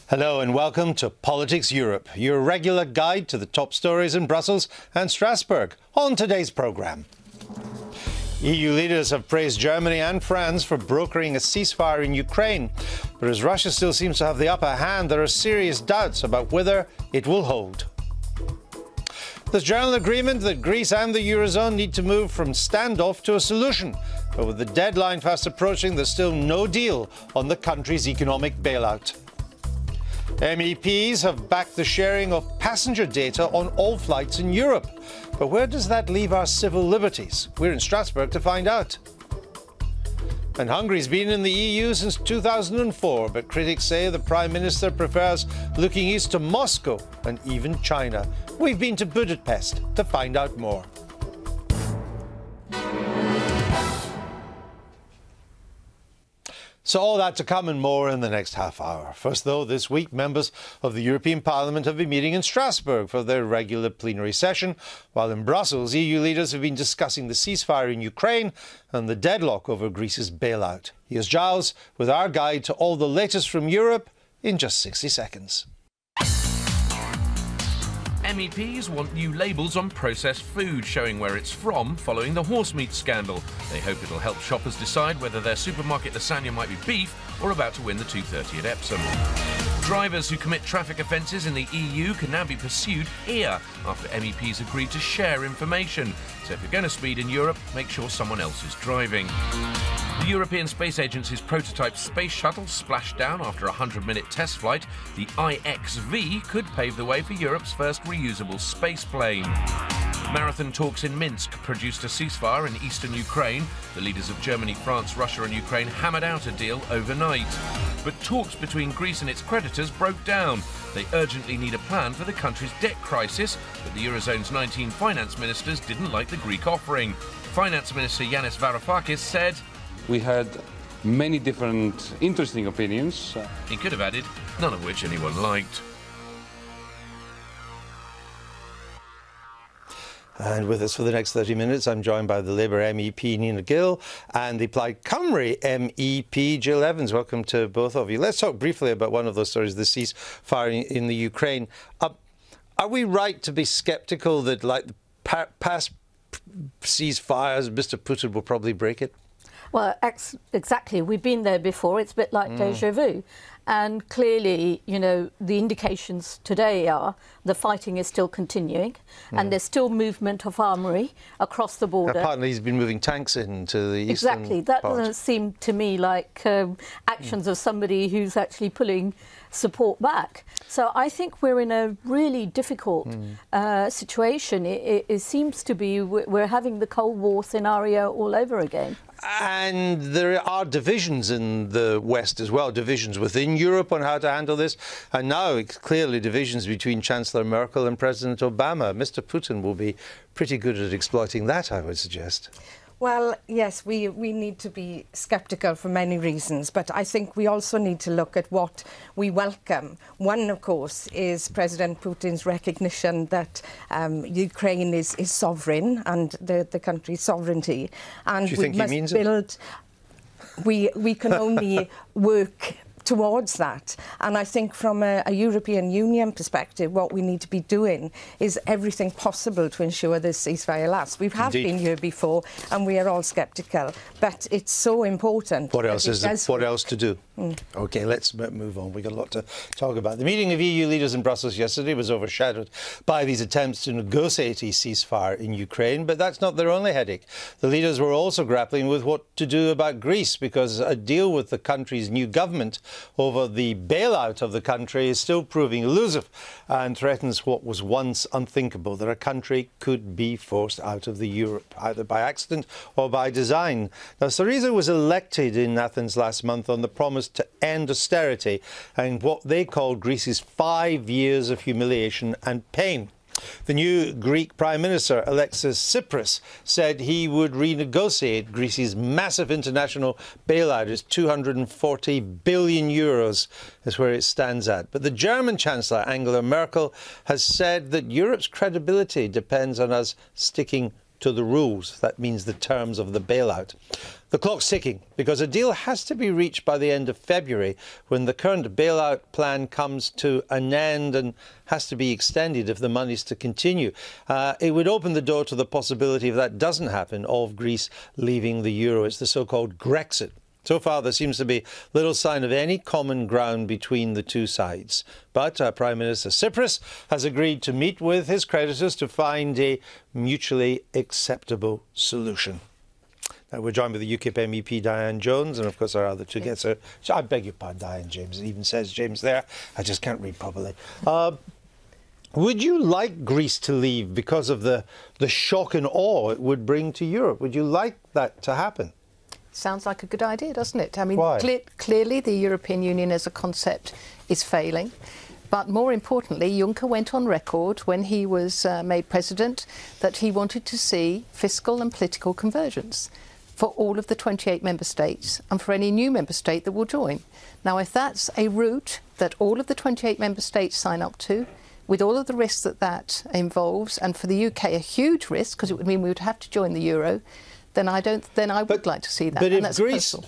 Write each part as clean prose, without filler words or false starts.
Hello and welcome to Politics Europe, your regular guide to the top stories in Brussels and Strasbourg. On today's programme, EU leaders have praised Germany and France for brokering a ceasefire in Ukraine. But as Russia still seems to have the upper hand, there are serious doubts about whether it will hold. There's general agreement that Greece and the Eurozone need to move from standoff to a solution. But with the deadline fast approaching, there's still no deal on the country's economic bailout. MEPs have backed the sharing of passenger data on all flights in Europe. But where does that leave our civil liberties? We're in Strasbourg to find out. And Hungary's been in the EU since 2004, but critics say the Prime Minister prefers looking east to Moscow and even China. We've been to Budapest to find out more. So all that to come and more in the next half hour. First, though, this week, members of the European Parliament have been meeting in Strasbourg for their regular plenary session, while in Brussels, EU leaders have been discussing the ceasefire in Ukraine and the deadlock over Greece's bailout. Here's Giles with our guide to all the latest from Europe in just 60 seconds. MEPs want new labels on processed food showing where it's from following the horse meat scandal. They hope it'll help shoppers decide whether their supermarket lasagna might be beef or about to win the 2:30 at Epsom. Drivers who commit traffic offences in the EU can now be pursued here after MEPs agreed to share information. So if you're going to speed in Europe, make sure someone else is driving. The European Space Agency's prototype space shuttle splashed down after a 100-minute test flight. The IXV could pave the way for Europe's first reusable space plane. Marathon talks in Minsk produced a ceasefire in eastern Ukraine. The leaders of Germany, France, Russia and Ukraine hammered out a deal overnight. But talks between Greece and its creditors broke down. They urgently need a plan for the country's debt crisis, but the Eurozone's 19 finance ministers didn't like the Greek offering. Finance Minister Yanis Varoufakis said, "We had many different interesting opinions." He could have added, none of which anyone liked. And with us for the next 30 minutes, I'm joined by the Labour MEP Nina Gill and the Plaid Cymru MEP Jill Evans. Welcome to both of you. Let's talk briefly about one of those stories, the ceasefire in the Ukraine. Are we right to be sceptical that, like the past ceasefires, Mr. Putin will probably break it? Well, exactly. We've been there before. It's a bit like déjà vu. And clearly, you know, the indications today are the fighting is still continuing and there's still movement of armoury across the border. Apparently he's been moving tanks into the eastern Exactly. That part. doesn't seem to me like actions of somebody who's actually pulling support back. So I think we're in a really difficult situation. It seems to be we're having the Cold War scenario all over again. And there are divisions in the West as well, divisions within Europe on how to handle this. And now it's clearly divisions between Chancellor Merkel and President Obama. Mr. Putin will be pretty good at exploiting that, I would suggest. Well, yes, we need to be sceptical for many reasons, but I think we also need to look at what we welcome. One, of course, is President Putin's recognition that Ukraine is sovereign and the country's sovereignty. And do you think he means it? We can only work towards that. And I think from a European Union perspective, what we need to be doing is everything possible to ensure this ceasefire lasts. We have been here before and we are all sceptical, but it's so important. What else to do? OK, let's move on. We've got a lot to talk about. The meeting of EU leaders in Brussels yesterday was overshadowed by these attempts to negotiate a ceasefire in Ukraine, but that's not their only headache. The leaders were also grappling with what to do about Greece, because a deal with the country's new government over the bailout of the country is still proving elusive and threatens what was once unthinkable, that a country could be forced out of the Europe, either by accident or by design. Now, Syriza was elected in Athens last month on the promise to end austerity and what they called Greece's 5 years of humiliation and pain. The new Greek Prime Minister, Alexis Tsipras, said he would renegotiate Greece's massive international bailout. It's 240 billion euros is where it stands at. But the German Chancellor, Angela Merkel, has said that Europe's credibility depends on us sticking to the rules. That means the terms of the bailout. The clock's ticking because a deal has to be reached by the end of February when the current bailout plan comes to an end and has to be extended if the money's to continue. It would open the door to the possibility, if that doesn't happen, of Greece leaving the euro. It's the so-called Grexit. So far, there seems to be little sign of any common ground between the two sides. But Prime Minister Tsipras has agreed to meet with his creditors to find a mutually acceptable solution. Now, we're joined with the UKIP MEP Diane Jones and, of course, our other two guests. So I beg your pardon, Diane James. It even says James there. I just can't read properly. Would you like Greece to leave because of the shock and awe it would bring to Europe? Would you like that to happen? Sounds like a good idea, doesn't it? I mean, Why? Clearly the European Union as a concept is failing. But more importantly, Juncker went on record when he was made president that he wanted to see fiscal and political convergence for all of the 28 member states and for any new member state that will join. Now, if that's a route that all of the 28 member states sign up to, with all of the risks that that involves, and for the UK a huge risk because it would mean we would have to join the euro, then I would like to see that. But and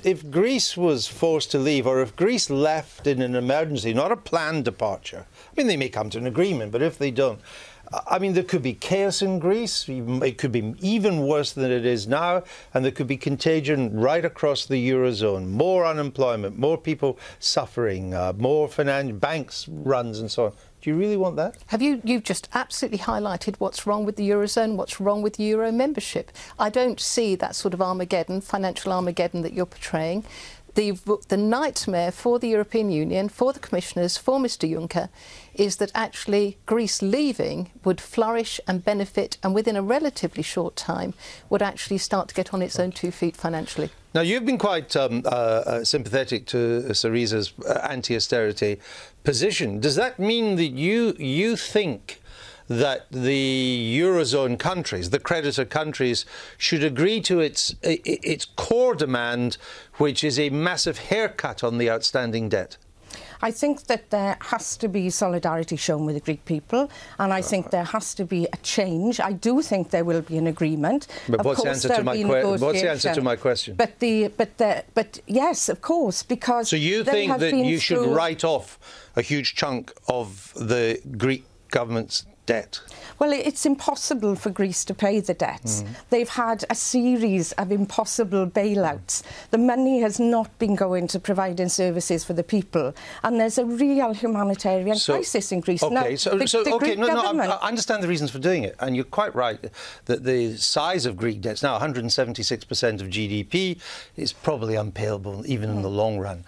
if Greece was forced to leave, or if Greece left in an emergency, not a planned departure, I mean, they may come to an agreement, but if they don't, I mean, there could be chaos in Greece. It could be even worse than it is now, and there could be contagion right across the Eurozone. More unemployment, more people suffering, more banks runs and so on. Do you really want that? You've just absolutely highlighted what's wrong with the Eurozone, what's wrong with Euro membership. I don't see that sort of Armageddon, financial Armageddon that you're portraying. The nightmare for the European Union, for the commissioners, for Mr Juncker, is that actually Greece leaving would flourish and benefit, and within a relatively short time would actually start to get on its own 2 feet financially. Now, you've been quite sympathetic to Syriza's anti-austerity position. Does that mean that you think that the Eurozone countries, the creditor countries, should agree to its core demand, which is a massive haircut on the outstanding debt? I think that there has to be solidarity shown with the Greek people, and I think there has to be a change. I do think there will be an agreement. But what's the answer to my question? But yes, of course, because so you think that you should write off a huge chunk of the Greek government's debt? Well, it's impossible for Greece to pay the debts. They've had a series of impossible bailouts. The money has not been going to providing services for the people, and there's a real humanitarian crisis in Greece. Okay, Now, I understand the reasons for doing it, and you're quite right that the size of Greek debts now, 176% of GDP, is probably unpayable even in the long run.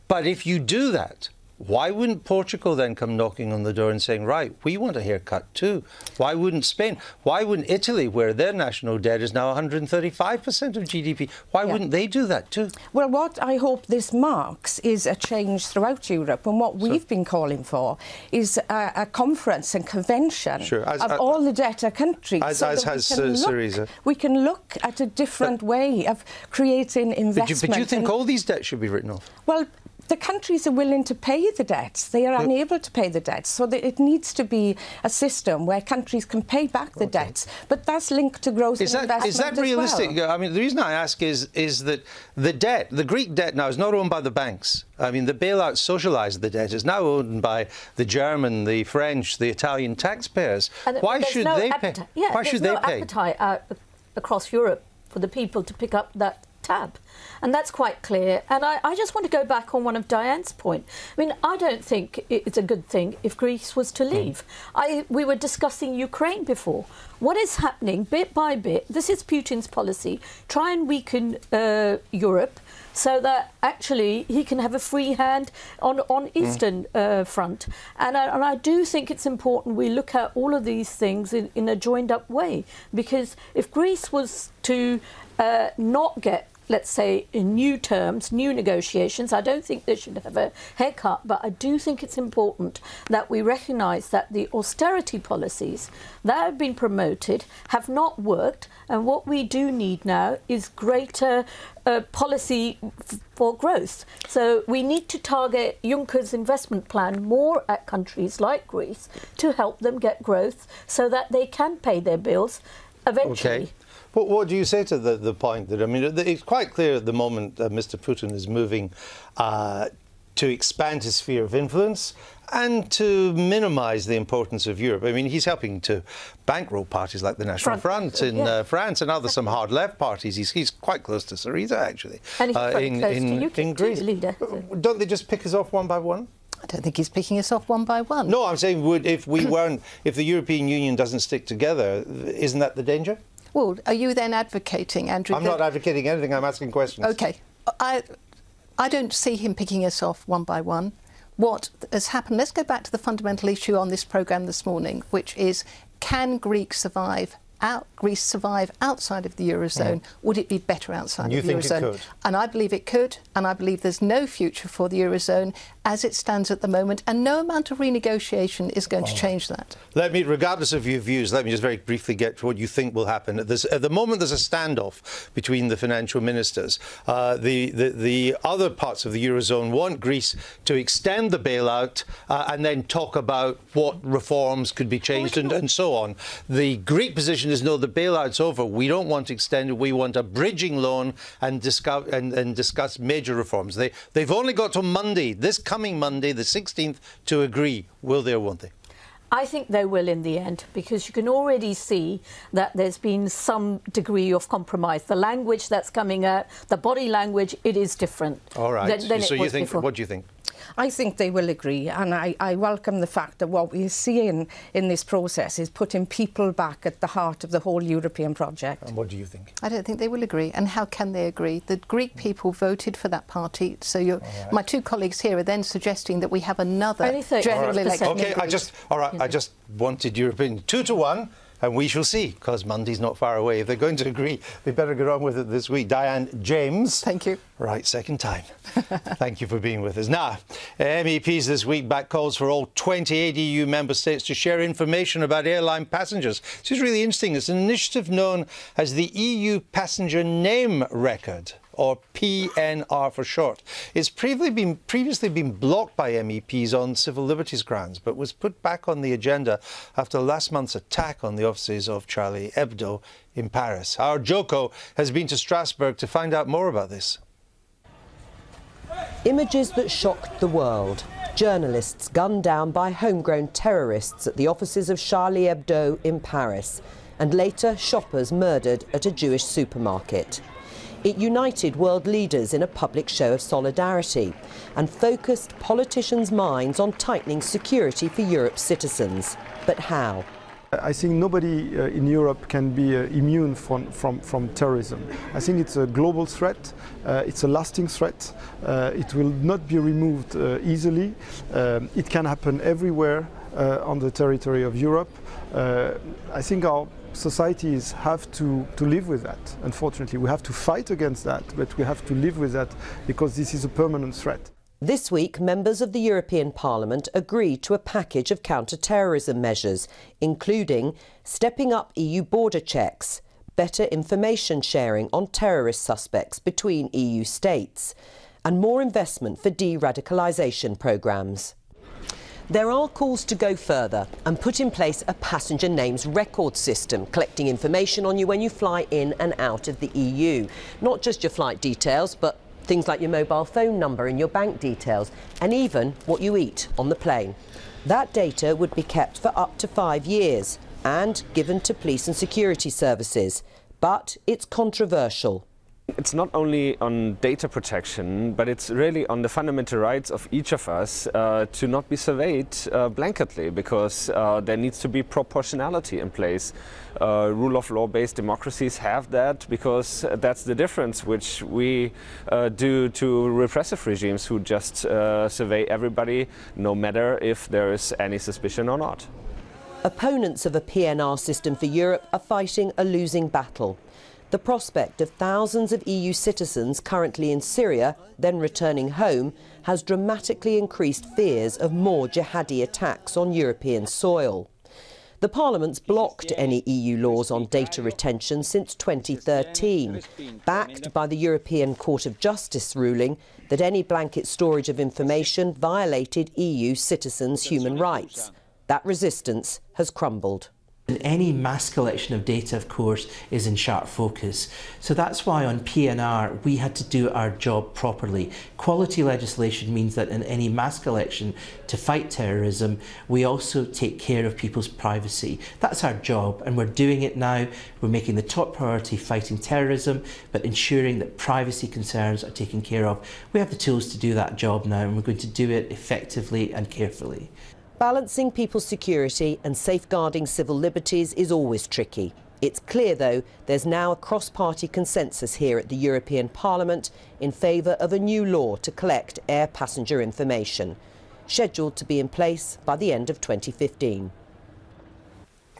But if you do that, why wouldn't Portugal then come knocking on the door and saying, right, we want a haircut too? Why wouldn't Spain? Why wouldn't Italy, where their national debt is now 135% of GDP? Why wouldn't they do that too? Well, what I hope this marks is a change throughout Europe, and what we've been calling for is a conference and convention of all the debtor countries. As has Syriza. We can look at a different way of creating investment. But you think all these debts should be written off? Well, the countries are willing to pay the debts. They are unable to pay the debts. So that it needs to be a system where countries can pay back the debts. But that's linked to growth and investment Is that realistic? as well. I mean, the reason I ask is that the Greek debt now is not owned by the banks. I mean, the bailout socialised the debt is now owned by the German, the French, the Italian taxpayers. Why should they pay? Why should they pay? There's no appetite across Europe for the people to pick up that tab. And that's quite clear. And I just want to go back on one of Diane's point. I mean, I don't think it's a good thing if Greece was to leave. We were discussing Ukraine before. What is happening bit by bit, this is Putin's policy, try and weaken Europe so that actually he can have a free hand on Eastern front. And I do think it's important we look at all of these things in a joined up way, because if Greece was to not get, let's say, in new terms, new negotiations, I don't think they should have a haircut, but I do think it's important that we recognise that the austerity policies that have been promoted have not worked, and what we do need now is greater policy for growth. So we need to target Juncker's investment plan more at countries like Greece to help them get growth so that they can pay their bills eventually. Okay. What do you say to the point that, I mean, it's quite clear at the moment that Mr. Putin is moving to expand his sphere of influence and to minimise the importance of Europe. I mean, he's helping to bankroll parties like the National Front in France and some hard left parties. He's quite close to Syriza, actually. And he's very close to UKIP Greece. too, leader. Don't they just pick us off one by one? I don't think he's picking us off one by one. No, I'm saying if the European Union doesn't stick together, isn't that the danger? Well, are you then advocating, Andrew? I'm not advocating anything, I'm asking questions. OK. I don't see him picking us off one by one. What has happened, let's go back to the fundamental issue on this programme this morning, which is, can Greece survive outside of the Eurozone? Would it be better outside of the Eurozone? You think it could? And I believe it could, and I believe there's no future for the Eurozone as it stands at the moment, and no amount of renegotiation is going to change that. Regardless of your views, let me just very briefly get to what you think will happen. At the moment, there's a standoff between the financial ministers. The other parts of the Eurozone want Greece to extend the bailout and then talk about what reforms could be changed and so on. The Greek position is no, the bailout's over. We don't want to extend it. We want a bridging loan and discuss major reforms. They've only got till Monday, this coming Monday, the 16th, to agree. Will they or won't they? I think they will in the end, because you can already see that there's been some degree of compromise. The language that's coming out, the body language, it is different. All right. Than so it was you think? before. What do you think? I think they will agree, and I welcome the fact that what we're seeing in this process is putting people back at the heart of the whole European project. And what do you think? I don't think they will agree. And how can they agree? The Greek people voted for that party. So my two colleagues here are then suggesting that we have another general election. Okay, I just wanted your opinion. 2-1. And we shall see, because Monday's not far away. If they're going to agree, they better get on with it this week. Diane James. Thank you. Right, second time. Thank you for being with us. Now, MEPs this week back calls for all 28 EU member states to share information about airline passengers. This is really interesting. It's an initiative known as the EU Passenger Name Record, or PNR for short. It's previously been blocked by MEPs on civil liberties grounds, but was put back on the agenda after last month's attack on the offices of Charlie Hebdo in Paris. Our Joko has been to Strasbourg to find out more about this. Images that shocked the world. Journalists gunned down by homegrown terrorists at the offices of Charlie Hebdo in Paris, and later shoppers murdered at a Jewish supermarket. It united world leaders in a public show of solidarity and focused politicians' minds on tightening security for Europe's citizens. But how? I think nobody in Europe can be immune from terrorism. I think it's a global threat, it's a lasting threat, it will not be removed easily. It can happen everywhere on the territory of Europe. I think our societies have to live with that. Unfortunately, we have to fight against that, but we have to live with that because this is a permanent threat. This week, members of the European Parliament agreed to a package of counter-terrorism measures, including stepping up EU border checks, better information sharing on terrorist suspects between EU states, and more investment for de-radicalisation programmes. There are calls to go further and put in place a passenger names record system, collecting information on you when you fly in and out of the EU. Not just your flight details, but things like your mobile phone number and your bank details, and even what you eat on the plane. That data would be kept for up to 5 years and given to police and security services. But it's controversial. It's not only on data protection, but it's really on the fundamental rights of each of us to not be surveyed blanketly, because there needs to be proportionality in place. Rule of law-based democracies have that, because that's the difference which we do to repressive regimes who just survey everybody, no matter if there is any suspicion or not. Opponents of a PNR system for Europe are fighting a losing battle. The prospect of thousands of EU citizens currently in Syria, then returning home, has dramatically increased fears of more jihadi attacks on European soil. The Parliament's blocked any EU laws on data retention since 2013, backed by the European Court of Justice ruling that any blanket storage of information violated EU citizens' human rights. That resistance has crumbled. And any mass collection of data, of course, is in sharp focus. So that's why on PNR we had to do our job properly. Quality legislation means that in any mass collection to fight terrorism, we also take care of people's privacy. That's our job, and we're doing it now. We're making the top priority fighting terrorism, but ensuring that privacy concerns are taken care of. We have the tools to do that job now, and we're going to do it effectively and carefully. Balancing people's security and safeguarding civil liberties is always tricky. It's clear, though, there's now a cross-party consensus here at the European Parliament in favour of a new law to collect air passenger information, scheduled to be in place by the end of 2015.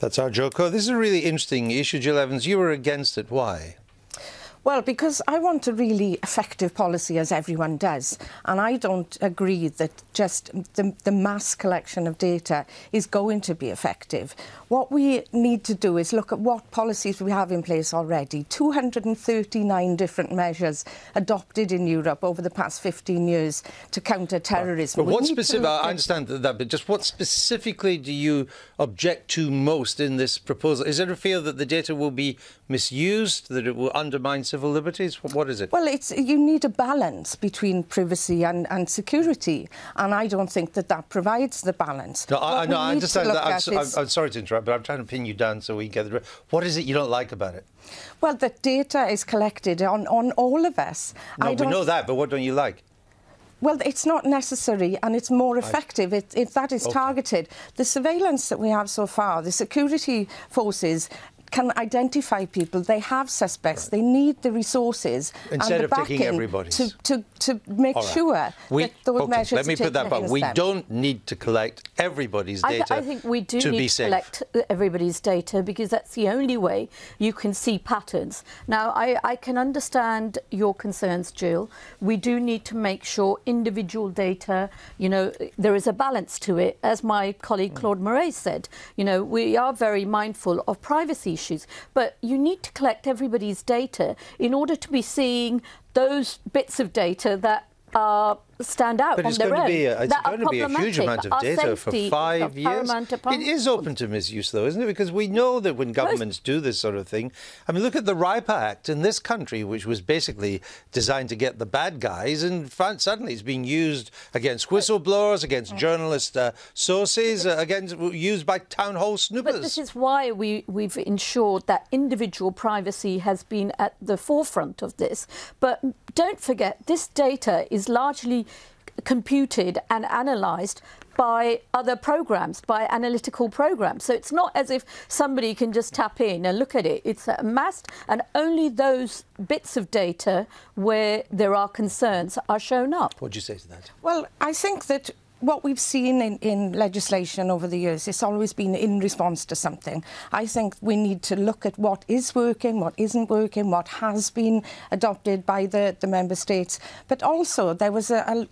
That's our Joko. This is a really interesting issue, Jill Evans. You were against it. Why? Well, because I want a really effective policy, as everyone does, and I don't agree that just the mass collection of data is going to be effective. What we need to do is look at what policies we have in place already. 239 different measures adopted in Europe over the past 15 years to counter terrorism. But what specific? I understand that, but just what specifically do you object to most in this proposal? Is there a fear that the data will be misused, that it will undermine civil liberties? What is it? Well, you need a balance between privacy and security, and I don't think that provides the balance. No, I understand that. I'm sorry to interrupt, but I'm trying to pin you down so we can get the... What is it you don't like about it? Well, that data is collected on all of us. No, we know that, but what don't you like? Well, it's not necessary, and it's more effective if that is targeted. The surveillance that we have so far, the security forces can identify people. They have suspects. They need the resources instead and the of taking everybody's to make sure that those measures let me put that back. We them. don't need to collect everybody's data. I think we do to need be to safe. collect everybody's data, because that's the only way you can see patterns. Now, I can understand your concerns, Jill. We do need to make sure individual data, there is a balance to it. As my colleague Claude Moraes said, we are very mindful of privacy issues, but you need to collect everybody's data in order to be seeing those bits of data that stand out on their own. It's going to be a huge amount of data for 5 years. It is open to misuse, though, isn't it? Because we know that when governments do this sort of thing, I mean, look at the RIPA Act in this country, which was basically designed to get the bad guys, and suddenly it's being used against whistleblowers, against journalist sources, used by town hall snoopers. But this is why we've ensured that individual privacy has been at the forefront of this. But don't forget, this data is largely computed and analysed by other programs, by analytical programs. So it's not as if somebody can just tap in and look at it. It's amassed, and only those bits of data where there are concerns are shown up. What do you say to that? Well, I think that what we've seen in legislation over the years, it's always been in response to something. I think we need to look at what is working, what isn't working, what has been adopted by the member states. But also there was a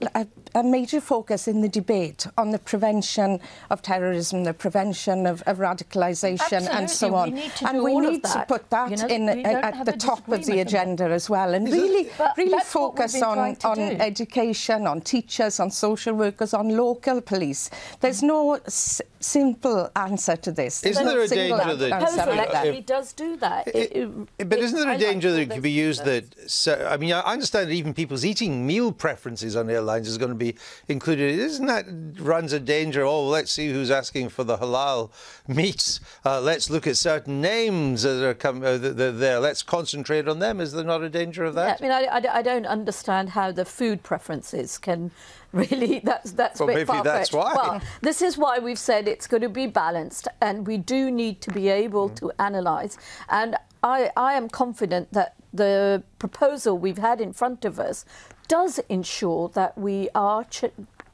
major focus in the debate on the prevention of terrorism, the prevention of radicalisation and so on. We need to put that at the top of the agenda as well, and really focus on education, on teachers, on social workers, on local police. There's no simple answer to this. Isn't there a danger that... Proposal actually does do that. But isn't there a danger that it could be used that... I mean, I understand that even people's eating meal preferences on airlines is going to be included. Isn't that runs a danger? Oh, let's see who's asking for the halal meats. Let's look at certain names that are there. Let's concentrate on them. Is there not a danger of that? Yeah, I mean, I don't understand how the food preferences can... Really, that's well, a bit maybe that's why. Well, this is why we've said it's going to be balanced, and we do need to be able to analyse. And I am confident that the proposal we've had in front of us does ensure that we are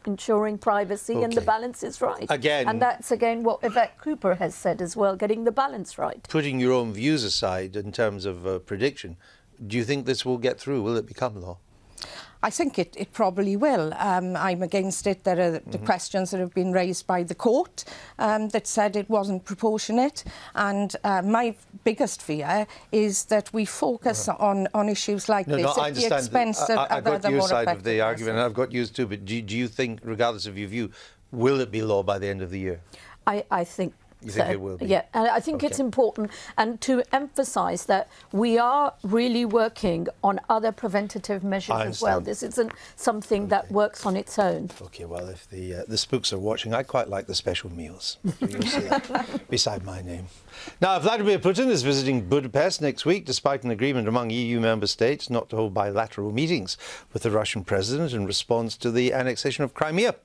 ensuring privacy and the balance is right. Again, and that's again what Yvette Cooper has said as well, getting the balance right. Putting your own views aside in terms of prediction, do you think this will get through? Will it become law? I think it probably will. I'm against it. There are the questions that have been raised by the court that said it wasn't proportionate. And my biggest fear is that we focus on issues like this at the expense of other more effective. I've got your side of the argument, and I've got yours too. But do you think, regardless of your view, will it be law by the end of the year? I think You think it will be? Yeah, and I think it's important, and to emphasise that we are really working on other preventative measures as well. This isn't something that works on its own. Okay, well, if the spooks are watching, I quite like the special meals. So you'll see that beside my name. Now, Vladimir Putin is visiting Budapest next week, despite an agreement among EU member states not to hold bilateral meetings with the Russian president in response to the annexation of Crimea.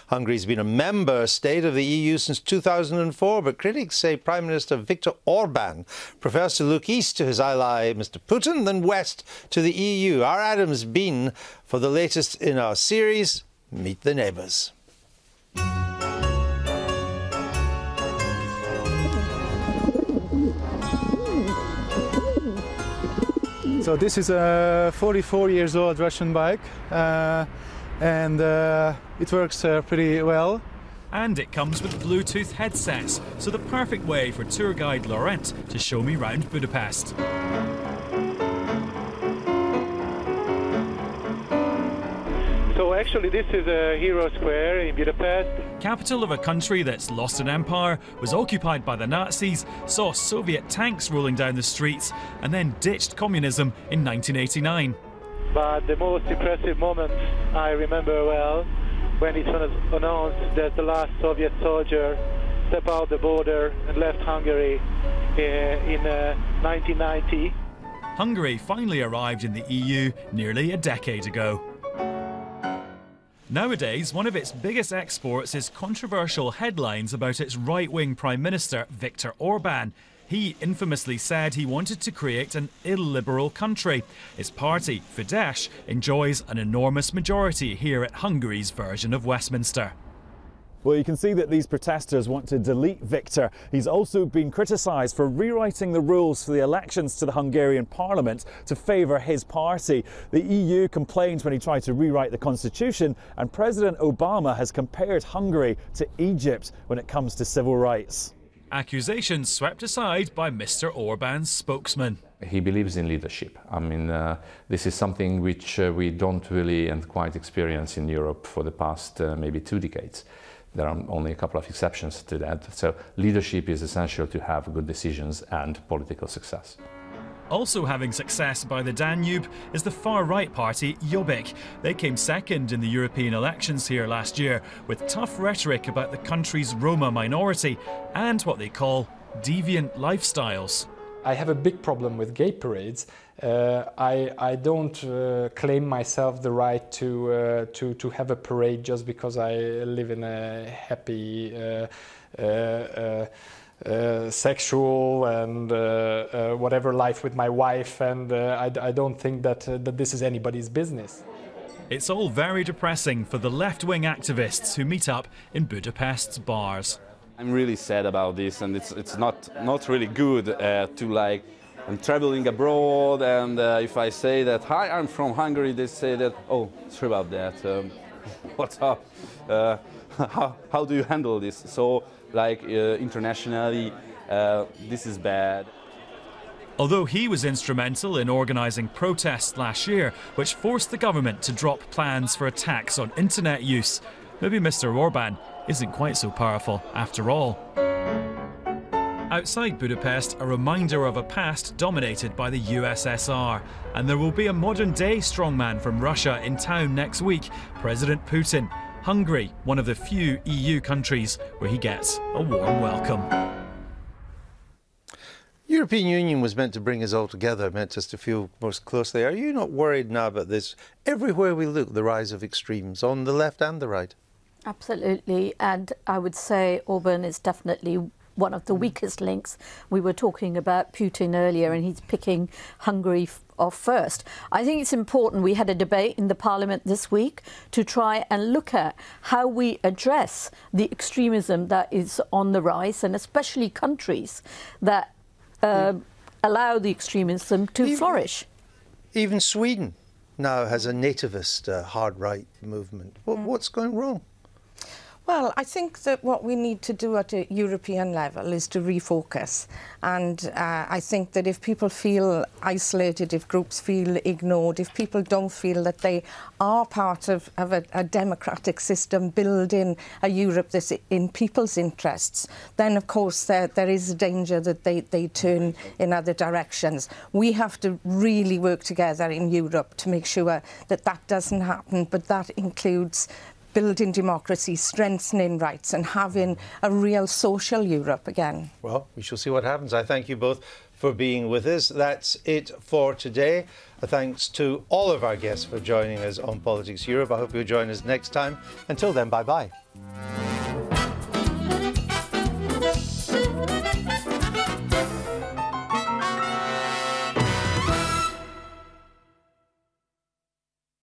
Hungary's been a member state of the EU since 2004, but critics say Prime Minister Viktor Orban prefers to look east to his ally, Mr. Putin, than west to the EU. Our Adam's been for the latest in our series, Meet the Neighbours. So this is a 44-year-old Russian bike. And it works pretty well. And it comes with Bluetooth headsets, so the perfect way for tour guide Laurent to show me round Budapest. So actually this is a hero square in Budapest. Capital of a country that's lost an empire, was occupied by the Nazis, saw Soviet tanks rolling down the streets, and then ditched communism in 1989. But the most impressive moment I remember well, when it was announced that the last Soviet soldier stepped out the border and left Hungary in 1990. Hungary finally arrived in the EU nearly a decade ago. Nowadays, one of its biggest exports is controversial headlines about its right-wing Prime Minister, Viktor Orban. He infamously said he wanted to create an illiberal country. His party, Fidesz, enjoys an enormous majority here at Hungary's version of Westminster. Well, you can see that these protesters want to delete Viktor. He's also been criticised for rewriting the rules for the elections to the Hungarian parliament to favour his party. The EU complained when he tried to rewrite the constitution, and President Obama has compared Hungary to Egypt when it comes to civil rights. Accusations swept aside by Mr. Orban's spokesman. He believes in leadership. I mean, this is something which we don't really and quite experience in Europe for the past maybe 2 decades. There are only a couple of exceptions to that. So leadership is essential to have good decisions and political success. Also having success by the Danube is the far-right party Jobbik. They came second in the European elections here last year, with tough rhetoric about the country's Roma minority and what they call deviant lifestyles. I have a big problem with gay parades. I don't claim myself the right to have a parade just because I live in a happy sexual and whatever life with my wife, and I don't think that this is anybody's business. It's all very depressing for the left-wing activists who meet up in Budapest's bars. I'm really sad about this, and it's not really good to like. I'm traveling abroad, and if I say that, hi, I'm from Hungary, they say that, oh, sorry about that, what's up? How do you handle this? So, like, internationally, this is bad. Although he was instrumental in organising protests last year, which forced the government to drop plans for a tax on internet use, maybe Mr. Orban isn't quite so powerful after all. Outside Budapest, a reminder of a past dominated by the USSR. And there will be a modern-day strongman from Russia in town next week, President Putin. Hungary, one of the few EU countries where he gets a warm welcome. European Union was meant to bring us all together, meant us to feel most closely. Are you not worried now about this? Everywhere we look, the rise of extremes, on the left and the right. Absolutely, and I would say Orban is definitely one of the weakest links. We were talking about Putin earlier, and he's picking Hungary off first. I think it's important. We had a debate in the Parliament this week to try and look at how we address the extremism that is on the rise, and especially countries that allow the extremism to flourish. Even Sweden now has a nativist hard right movement. What's going wrong? Well, I think that what we need to do at a European level is to refocus. And I think that if people feel isolated, if groups feel ignored, if people don't feel that they are part of a democratic system building a Europe that's in people's interests, then of course there is a danger that they turn in other directions. We have to really work together in Europe to make sure that that doesn't happen, but that includes building democracy, strengthening rights and having a real social Europe again. Well, we shall see what happens. I thank you both for being with us. That's it for today. Thanks to all of our guests for joining us on Politics Europe. I hope you'll join us next time. Until then, bye-bye.